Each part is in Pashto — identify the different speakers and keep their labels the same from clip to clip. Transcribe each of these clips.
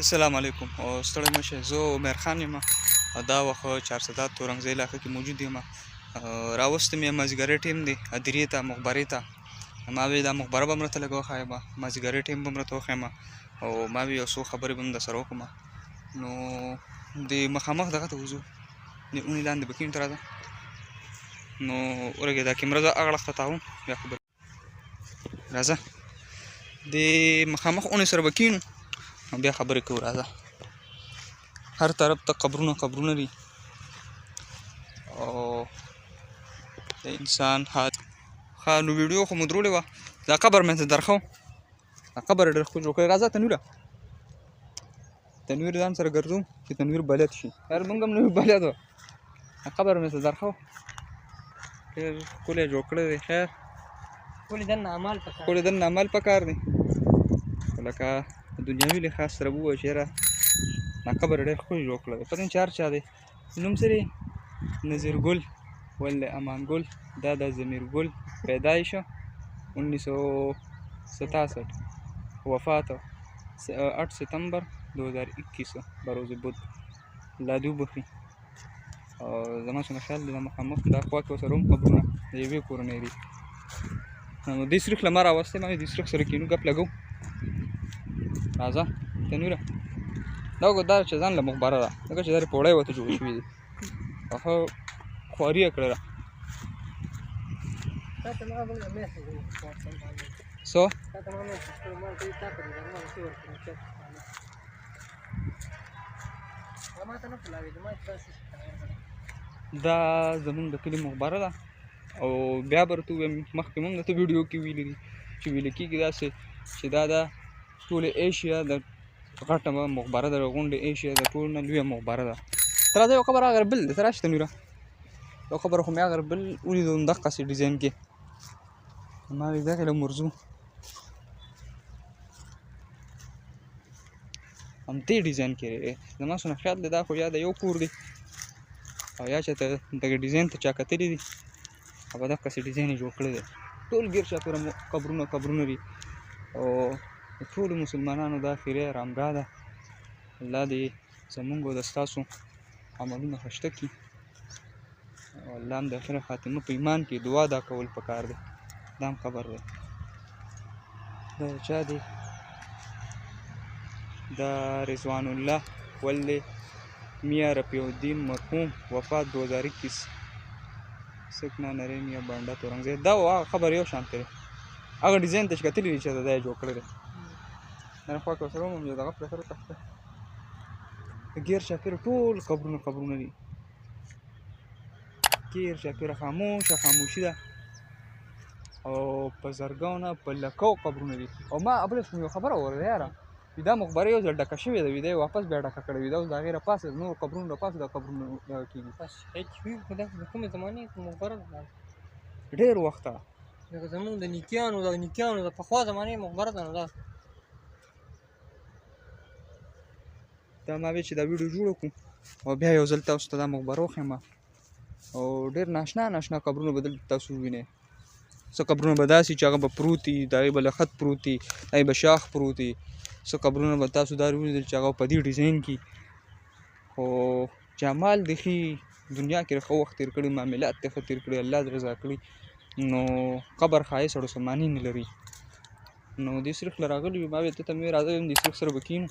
Speaker 1: السلام علیکم او ستړی مشه زه عمر خان یم دا وخت 400 تورنګزی علاقه کې موجود یم راوستم یم مازدیګری ټیم دی ادرې ته مخبرې ته ما وی دا مخبره به مرته لګه وښایم مازدیګری ټیم به مرته وښایم او ما وی یو څو خبرې به هم درسره وکړم نو د مخامخ دغه ته وځو د اونې لاندې به کیڼ ته راځه نو ورګې دا کیمره زه هغه اړخ ته تاوم بیا خبرې راځه د مخامخ اونې سره به کینو بیا خبرې کوو راځه هر طرف ته قبرونه دي او د انسان حال ښه نو ویډیو خو مو درولې وه دا قبر مې ته درښو دا قبر ډېر ښه جوړ کړی راځه تنویر ځان سره ګرځو چې تنویر بلد شي یار موږ هم نه یو بلد وه دا قبر مې ته درښو ډېر ښکلی جوړ کړی دی خیر ښکلي دننه عمل پکار دی لکه دنیاوي لحاظ سره ووایو چې یاره دا قبر ډېر ښکلی جوړ کړی دی پته نه چې هر چا دی نوم څه دی نظیر ګل ولد امان ګل دا د ضمیر ګل پیدایش 1967 وفات 8 ستمبر 2021 بروز بود لادو بخي او زما څنګه خیال دی دا مخامخ دا خوا کې ورسره هم قبرونه د یوې کورنۍ دي نو دې سریخ له ما راوستی ما دې سریخ سره کینو ګپ لګو راځه تنویره دا وګوره دا چې ځان له مخبره ده ځکه چې دا پوړی ورته جوړ شوي دي هغه خواري یې کړې ده څو دا زمونږ د کلي مخبره ده او بیا به درته ووایم مخکې مو هم درته ویډیو کې ویلي دي چې ویل کېږي داسې چې دا د ټولې ایشیا د غټه مخبره ده د غونډې ایشیا د ټول نه لویه مخبره ده ته راځه یو قبر هغه بل دی ته راشي تنویره یو قبر خو مې هغه بل ولیدو همدقسې ډیزاین کې ما وی دغې له مرځو همدې ډیزاین کې زما څونه خیال دی دا خو یا د یو کور دی او یا چې ته دغه ډیزاین ته چا کتلي دي هغه دقسې ډیزاین یې جوړ کړی دی ټول ګیر چاپېره قبرونه دي او د ټولو مسلمانانو دا خیرې ارامګاه ده الله دې زمونږ او د ستاسو عملونه ښایسته کړي او الله هم د آخره خاتمه په ایمان کې دعا دا کول پکار دی دا هم قبر دی دا چا دی دا رضوان الله ولد میاں رفیع الدین مرحوم وفات 2021 سکنا نری میاں بانډا تورنګزی دا هغه خبر یو شان دی هغه ډیزاین ته چې کتلي دي چې دا یې جوړ کړی دی دا خوا کې ورسره هم یو دغه پرته تخته د ګیر چاپېره ټول قبرونه دي ګیر چاپېره خاموشي ده او په زرګونو نه په لکو قبرونه دي او ما بله یو خبره واورېده یاره دا مقبره یو ځل ډکه شوې ده وي دا یې واپس بیا ډکه کړې وي دا اوس د هغې راپاسه نور قبرونه راپاسه دا قبرونه دغه کېږي
Speaker 2: د کومې زمانې مقبره ده
Speaker 1: ډېر وخته
Speaker 2: لکه زمونږ د نیکیانو د پخوا زمانې مقبره ده نو
Speaker 1: دا ما وی چې دا ویډیو جوړ کړو او بیا یو ځل تاسو ته دا مقبره وښیم او ډېر ناشنا قبرونه به دلته تاسو ووینئ څه قبرونه به داسې چې هغه به پروت وي د هغې به لخت پروت وي د هغې به شاخ پروت وي څه قبرونه به تاسو دا ولیدل چې هغه په دې ډیزاین کې خو چې اعمال د ښې دنیا کې ښه وخت تېر کړي معاملات یې ښه تېر کړي الله دې رضا کړي نو قبر ښایست اړو څه معنی نه لري نو دې سریخ له راغلي وي ما ویل ته مې راځه دې سریخ سره به کښېنو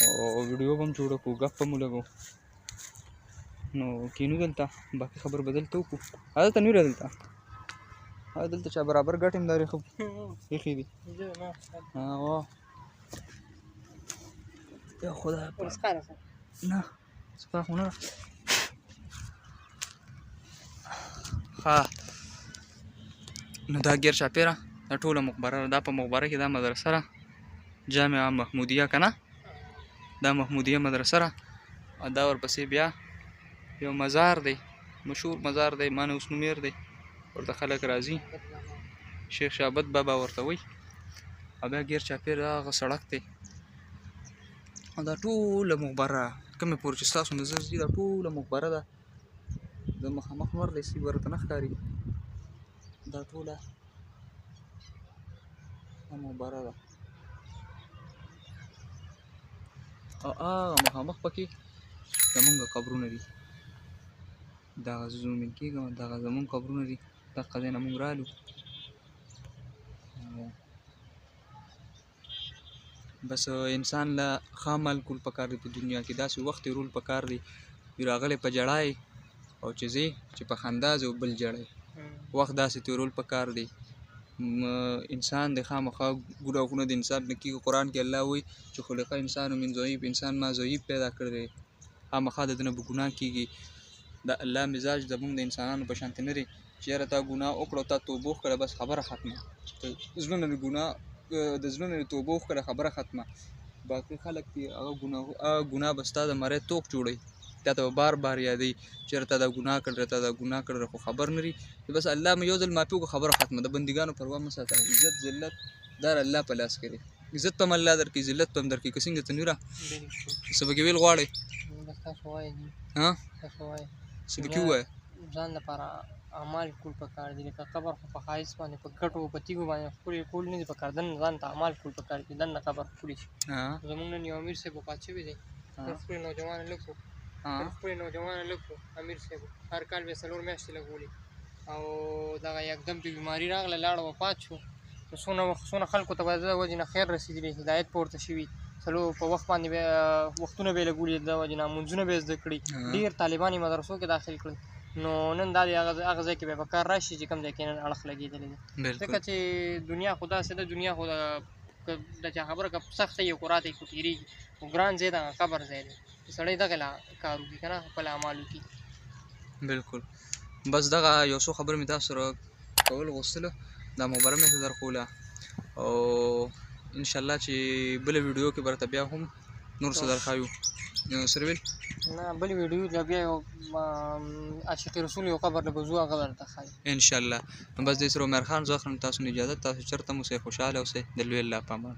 Speaker 1: او ویډیو به هم جوړه کړو ګپ به مو لګو نو کښېنو دلته باقي خبر به دلته وکړو راځه تنویره دلته چا برابر ګټ هم لري ښه ایښي دي یا خدای نه سپا خو نه ده ښه نو دا ګیر چاپېره دا ټوله مقبره ده دا په مقبره کې دا مدرسه ده جامعه محمودیه که نه دا محمودیه مدرسه ده او دا ورپسې بیا یو مزار دی مشهور مزار دی ما نه اوس نوم هېر دی ورته خلک راځي شیخ شابت بابا ورته وایي او بیا ګیر چاپېره هغه سړک دی او دا ټوله مقبره کومې پورې چې ستاسو نظر ځي دا ټوله مقبره ده د مخامخ نور دی سی ورته نه ښکاري دا ټوله مقبره ده او هغه مخامخ پکې زمونږ قبرونه دي دغه زومین کېږم دغه زمونږ قبرونه دي دغه ځای نه مونږ رالو بس انسان له ښه عمل کول پکار دی په دنیا کې داسې وخت تېرول پکار دی چې راغلی په ژړا او چې ځې چې په خندا ځې او بل ژړی وخت داسې تېرول پکار دی انسان د خامخا ګناهونه د انسان نه کېږي قرآن کې الله وایي چې خلق انسان من ضعیف انسان ما ضعیف پیدا کړی دی خامخا د ده نه به ګناه کېږي د الله مزاج زمونږ د انسانانو په شانتې نه دی چې یاره تا ګناه وکړه تا توبه وکړه بس خبره ختمه د زړه نه د ګناه د زړه نه توبه وکړه خبره ختمه باقي خلک دي هغه ګناه به ستا د مرۍ توق جوړوي تا ته به بار بار یادوي چې یاره تا دا ګناه کړی تا دا ګناه کړی خو خبر نه لري بس الله مې یو ځل معافي وکړه خبره ختمه د بندګانو پروا مه ساته عزت ذلت دا الله په لاس کې دی عزت په هم الله درکړي ذلت په هم درکړي که څنګه ته نوره څه پکې ویل غواړئ څه پکې ووایه
Speaker 2: ځان لپاره اعمال کول پکار دي لکه قبر خو په ښایست باندې په ګټو په تیږو باندې ښکلې کول نه دي پکار دننه ځان ته اعمال کول پکار دي دننه قبر ښکلي شي زموږ نن یو امیر صاحب وفات شوی دی ډېر ښکلي نوجوان لږ و ډېر ښکلي نوجوان لږ و امیر صاحب هر کال به یې 4 میاشتې لګولې او دغه یکدم پې بیماري راغله لاړه وفات شو نو څونه خلکو ته به د وجې نه خیر رسېدلی هدایت پورته شوي په وخت باندې به وختونه به یې لګولي د وجې نه لمونځونه به یې زده کړي ډېر طالبان یې مدرسو کې داخل کړل نو نن دا د هغه ځای کې به په کار راشي چې کوم ځای کې نن اړخ لګېدلی دی ځکه چې دنیا خو داسې ده دنیا خو د چا خبره که سخته وي خو راته خو تېرېږي خو ګران ځای دغه قبر ځای دی چې سړی دغه کار وکړي که نه خپل اعمال وکړي
Speaker 1: بالکل بس دغه یو څو خبرې مې تاسو سره کول غوښتله دا مبره مې درښوله او انشاءالله چې بله ویډیو کې به راته بیا هم نور څه درښایو سره ویل
Speaker 2: نه بلې ویډیو له بیا یو عاشق رسول یو قبر له به ځو هغه به درته ښایي
Speaker 1: انشاءالله نو بس دې سره عمر خان زه اخلم تاسو نه اجازه تاسو چېرته مو اوسئ خوشحاله اوسئ د لوی الله په امان